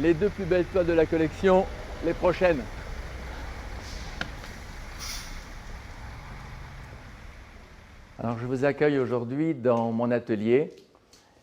les 2 plus belles toiles de la collection, les prochaines. Alors je vous accueille aujourd'hui dans mon atelier,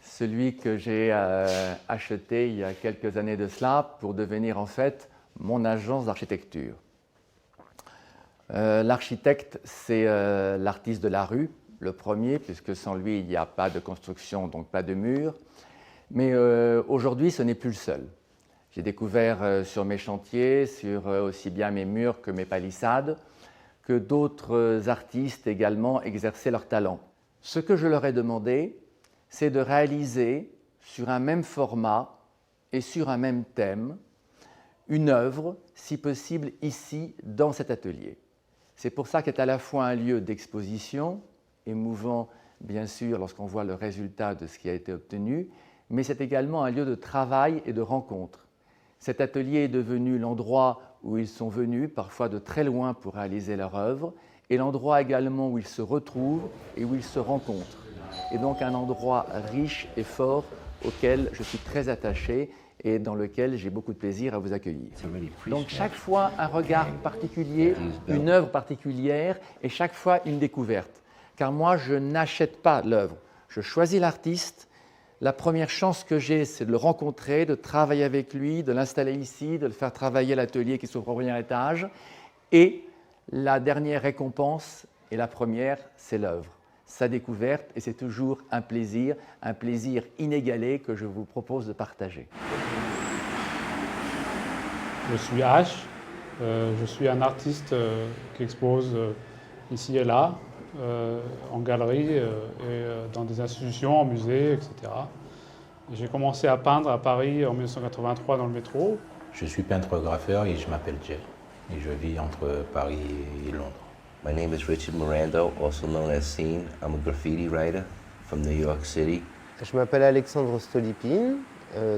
celui que j'ai acheté il y a quelques années de cela pour devenir en fait mon agence d'architecture. L'architecte, c'est l'artiste de la rue, le premier, puisque sans lui, il n'y a pas de construction, donc pas de mur. Mais aujourd'hui, ce n'est plus le seul. J'ai découvert sur mes chantiers, sur aussi bien mes murs que mes palissades, que d'autres artistes également exerçaient leur talent. Ce que je leur ai demandé, c'est de réaliser sur un même format et sur un même thème une œuvre, si possible ici, dans cet atelier. C'est pour ça qu'est à la fois un lieu d'exposition, émouvant bien sûr lorsqu'on voit le résultat de ce qui a été obtenu, mais c'est également un lieu de travail et de rencontre. Cet atelier est devenu l'endroit où ils sont venus, parfois de très loin pour réaliser leur œuvre, et l'endroit également où ils se retrouvent et où ils se rencontrent. Et donc un endroit riche et fort auquel je suis très attaché et dans lequel j'ai beaucoup de plaisir à vous accueillir. Donc chaque fois un regard particulier, une œuvre particulière et chaque fois une découverte. Car moi je n'achète pas l'œuvre, je choisis l'artiste. La première chance que j'ai, c'est de le rencontrer, de travailler avec lui, de l'installer ici, de le faire travailler à l'atelier qui est au premier étage. Et la dernière récompense, et la première, c'est l'œuvre, sa découverte, et c'est toujours un plaisir inégalé que je vous propose de partager. Je suis H, je suis un artiste qui expose ici et là, en galerie et dans des institutions, en musée, etc. J'ai commencé à peindre à Paris en 1983 dans le métro. Je suis peintre-graffeur et je m'appelle Jay. Et je vis entre Paris et Londres. My name is Richard Mirando, also known as Scene. I'm a graffiti writer from New York City. Je m'appelle Alexandre Stolypine.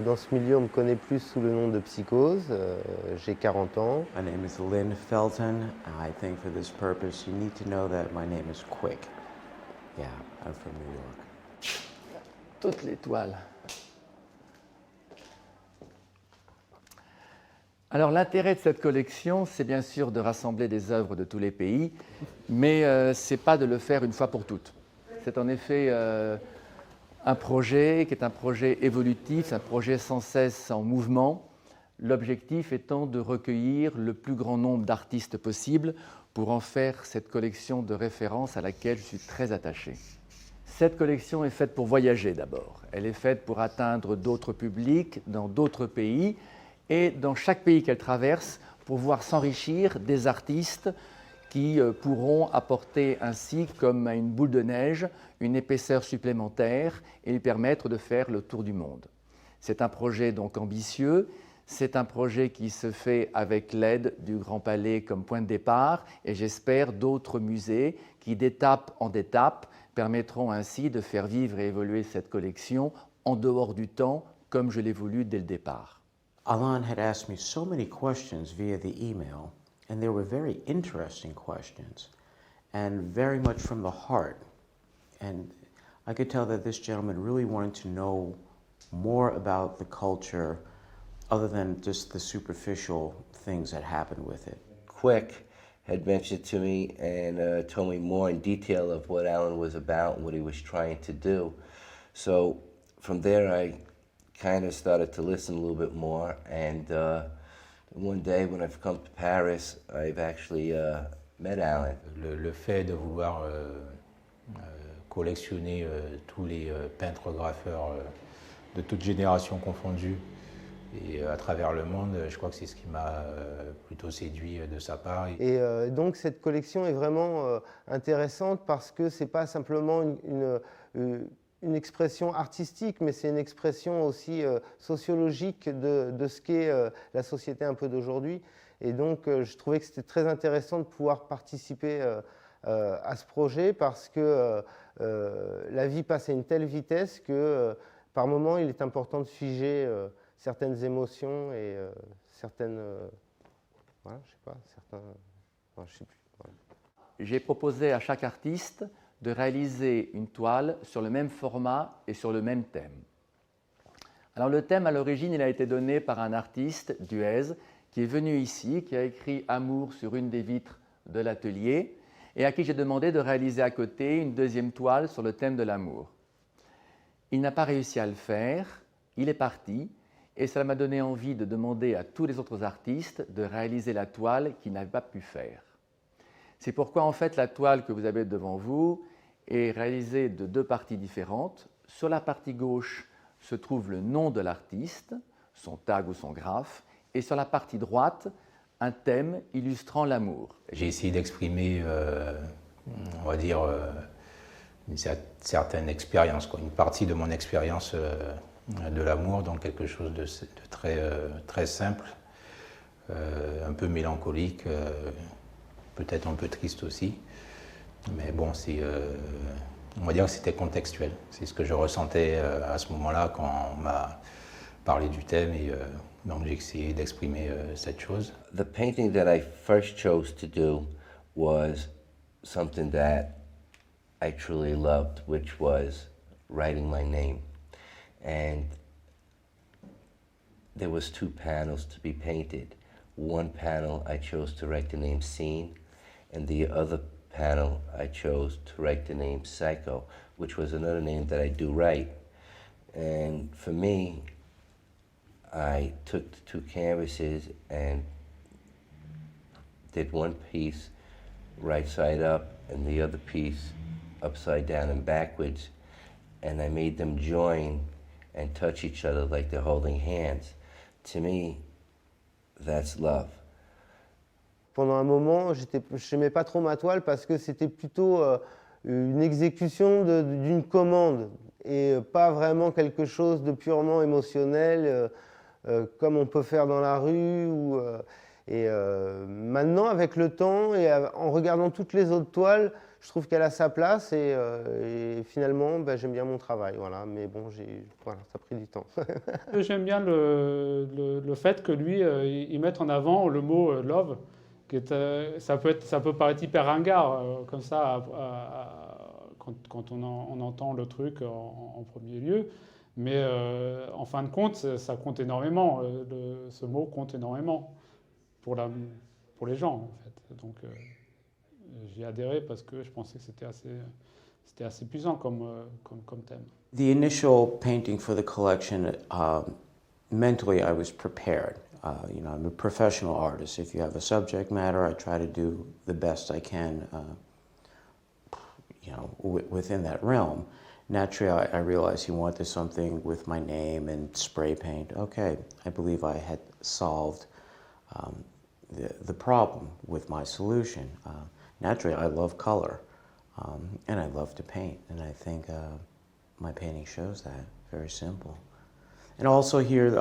Dans ce milieu, on me connaît plus sous le nom de Psychose. J'ai 40 ans. My name is Lynn Felton. I think for this purpose, you need to know that my name is Quick. Yeah, I'm from New York. Toutes les toiles. Alors l'intérêt de cette collection, c'est bien sûr de rassembler des œuvres de tous les pays, mais ce n'est pas de le faire une fois pour toutes. C'est en effet un projet qui est un projet évolutif, un projet sans cesse en mouvement, l'objectif étant de recueillir le plus grand nombre d'artistes possible pour en faire cette collection de référence à laquelle je suis très attaché. Cette collection est faite pour voyager d'abord. Elle est faite pour atteindre d'autres publics dans d'autres pays et dans chaque pays qu'elle traverse pour pouvoir s'enrichir des artistes qui pourront apporter ainsi, comme à une boule de neige, une épaisseur supplémentaire et lui permettre de faire le tour du monde. C'est un projet donc ambitieux, c'est un projet qui se fait avec l'aide du Grand Palais comme point de départ et j'espère d'autres musées qui, d'étape en étape, permettront ainsi de faire vivre et évoluer cette collection en dehors du temps, comme je l'ai voulu dès le départ. Alan had asked me so many questions via the email, and they were very interesting questions, and very much from the heart. And I could tell that this gentleman really wanted to know more about the culture other than just the superficial things that happened with it. Quick had mentioned to me and told me more in detail of what Alan was about and what he was trying to do. So from there, I kind of started to listen a little bit more. And one day when I've come to Paris, I've actually met Alan. Le fait de vouloir collectionner tous les peintres-graffeurs de toutes générations confondues et à travers le monde, je crois que c'est ce qui m'a plutôt séduit de sa part. Et donc cette collection est vraiment intéressante parce que ce n'est pas simplement une expression artistique, mais c'est une expression aussi sociologique de ce qu'est la société un peu d'aujourd'hui. Et donc je trouvais que c'était très intéressant de pouvoir participer à ce projet parce que la vie passe à une telle vitesse que par moments il est important de figer certaines émotions et certaines... voilà, je sais pas, certains... Non, je sais plus. Voilà. J'ai proposé à chaque artiste de réaliser une toile sur le même format et sur le même thème. Alors le thème à l'origine, il a été donné par un artiste, Duez, qui est venu ici, qui a écrit Amour sur une des vitres de l'atelier et à qui j'ai demandé de réaliser à côté une deuxième toile sur le thème de l'amour. Il n'a pas réussi à le faire, il est parti et cela m'a donné envie de demander à tous les autres artistes de réaliser la toile qu'ils n'avaient pas pu faire. C'est pourquoi en fait la toile que vous avez devant vous est réalisée de deux parties différentes. Sur la partie gauche se trouve le nom de l'artiste, son tag ou son graphe, et sur la partie droite, un thème illustrant l'amour. J'ai essayé d'exprimer, on va dire, une certaine expérience, une partie de mon expérience de l'amour dans quelque chose de très simple, un peu mélancolique, peut-être un peu triste aussi. Mais bon, on va dire que c'était contextuel. C'est ce que je ressentais à ce moment-là quand on m'a parlé du thème et donc j'ai essayé d'exprimer cette chose. The painting that I first chose to do was something that I truly loved, which was writing my name. And there was two panels to be painted. One panel I chose to write the name Scene, and the other panel I chose to write the name Psycho, which was another name that I do write. And for me, I took the two canvases and did one piece right side up and the other piece upside down and backwards, and I made them join and touch each other like they're holding hands. To me, that's love. Pendant un moment, je n'aimais pas trop ma toile parce que c'était plutôt une exécution d'une commande et pas vraiment quelque chose de purement émotionnel comme on peut faire dans la rue. Maintenant, avec le temps et en regardant toutes les autres toiles, je trouve qu'elle a sa place et finalement, j'aime bien mon travail. Voilà. Mais bon, ça a pris du temps. J'aime bien le fait que lui, il mette en avant le mot « love ». Ça peut paraître hyper ringard, comme ça, quand on entend le truc en premier lieu. Mais en fin de compte, ça compte énormément. Ce mot compte énormément pour les gens, en fait. Donc, j'y ai adhéré parce que je pensais que c'était assez puissant comme thème. The initial painting for the collection, mentally I was prepared. I'm a professional artist. If you have a subject matter, I try to do the best I can, within that realm. Naturally, I realized he wanted something with my name and spray paint. Okay, I believe I had solved the problem with my solution. Naturally, I love color, and I love to paint, and I think my painting shows that. Very simple. And also here,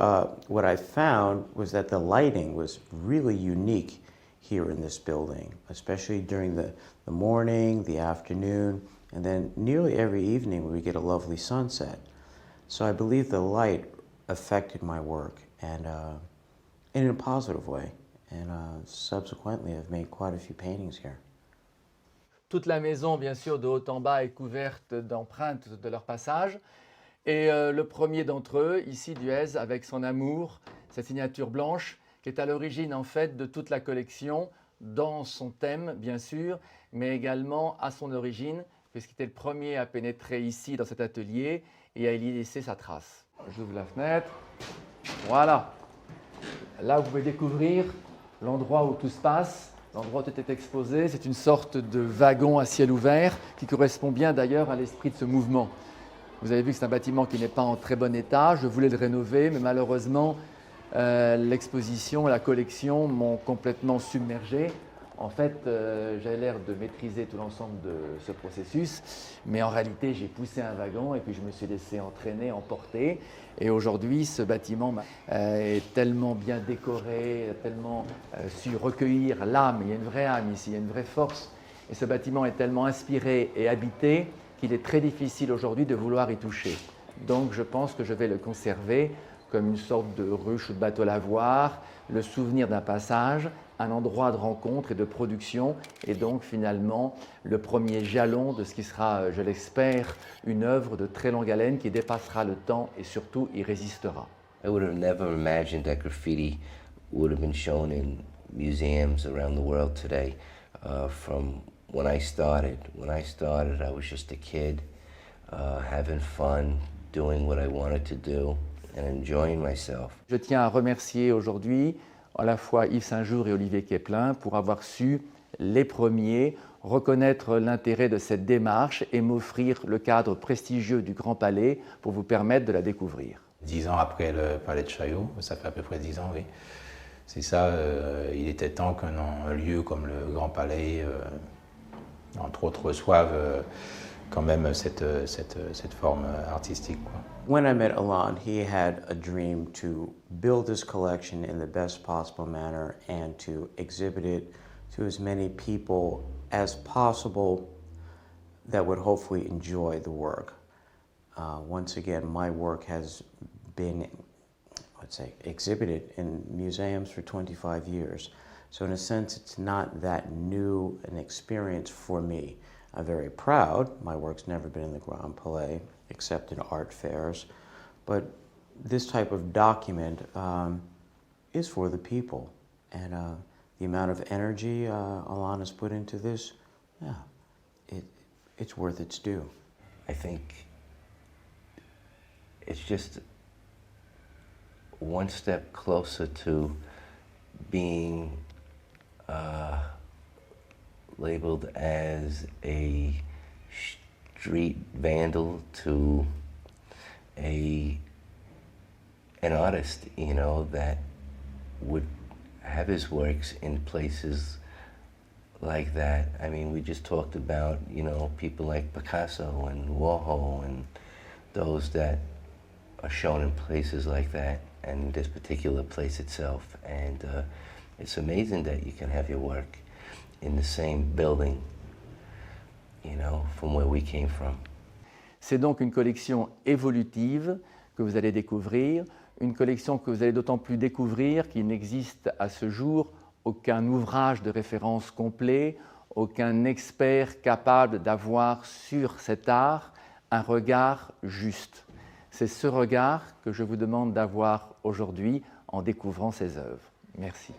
what I found was that the lighting was really unique here in this building, especially during the morning, the afternoon, and then nearly every evening we get a lovely sunset. So I believe the light affected my work and in a positive way. And subsequently, I've made quite a few paintings here. Toute la maison, bien sûr, de haut en bas est couverte d'empreintes de leur passage. Et le premier d'entre eux, ici Duez, avec son amour, sa signature blanche, qui est à l'origine en fait de toute la collection, dans son thème bien sûr, mais également à son origine, puisqu'il était le premier à pénétrer ici dans cet atelier et à y laisser sa trace. J'ouvre la fenêtre, voilà. Là vous pouvez découvrir l'endroit où tout se passe, l'endroit où tout est exposé. C'est une sorte de wagon à ciel ouvert qui correspond bien d'ailleurs à l'esprit de ce mouvement. Vous avez vu que c'est un bâtiment qui n'est pas en très bon état. Je voulais le rénover, mais malheureusement, l'exposition et la collection m'ont complètement submergé. En fait, j'avais l'air de maîtriser tout l'ensemble de ce processus, mais en réalité, j'ai poussé un wagon et puis je me suis laissé entraîner, emporter. Et aujourd'hui, ce bâtiment est tellement bien décoré, tellement su recueillir l'âme. Il y a une vraie âme ici, il y a une vraie force. Et ce bâtiment est tellement inspiré et habité qu'il est très difficile aujourd'hui de vouloir y toucher. Donc je pense que je vais le conserver comme une sorte de ruche ou de bateau lavoir, le souvenir d'un passage un endroit de rencontre et de production, et donc finalement le premier jalon de ce qui sera, je l'espère, une œuvre de très longue haleine qui dépassera le temps et surtout y résistera. I would have never imagined that graffiti would have been shown in museums around the world today. From when I started. When I started, I was just a kid, having fun, doing what I wanted to do, and enjoying myself. Je tiens à remercier aujourd'hui à la fois Yves Saint-Jour et Olivier Keplin pour avoir su, les premiers, reconnaître l'intérêt de cette démarche et m'offrir le cadre prestigieux du Grand Palais pour vous permettre de la découvrir. 10 ans après le Palais de Chaillot, ça fait à peu près 10 ans, oui. C'est ça, il était temps qu'un lieu comme le Grand Palais, entre autres, reçoive quand même cette forme artistique, quoi. When I met Alain, he had a dream to build his collection in the best possible manner and to exhibit it to as many people as possible that would hopefully enjoy the work. Once again, my work has been, let's say, exhibited in museums for 25 years. So in a sense, it's not that new an experience for me. I'm very proud. My work's never been in the Grand Palais, except in art fairs. But this type of document is for the people. And the amount of energy Alain has put into this, yeah, it's worth its due. I think it's just one step closer to being labeled as a street vandal to an artist, you know, that would have his works in places like that. I mean, we just talked about, you know, people like Picasso and Warhol and those that are shown in places like that, and this particular place itself. And it's amazing that you can have your work in the same building, you know, from where we came from. C'est donc une collection évolutive que vous allez découvrir, une collection que vous allez d'autant plus découvrir qu'il n'existe à ce jour aucun ouvrage de référence complet, aucun expert capable d'avoir sur cet art un regard juste. C'est ce regard que je vous demande d'avoir aujourd'hui en découvrant ces œuvres. Merci.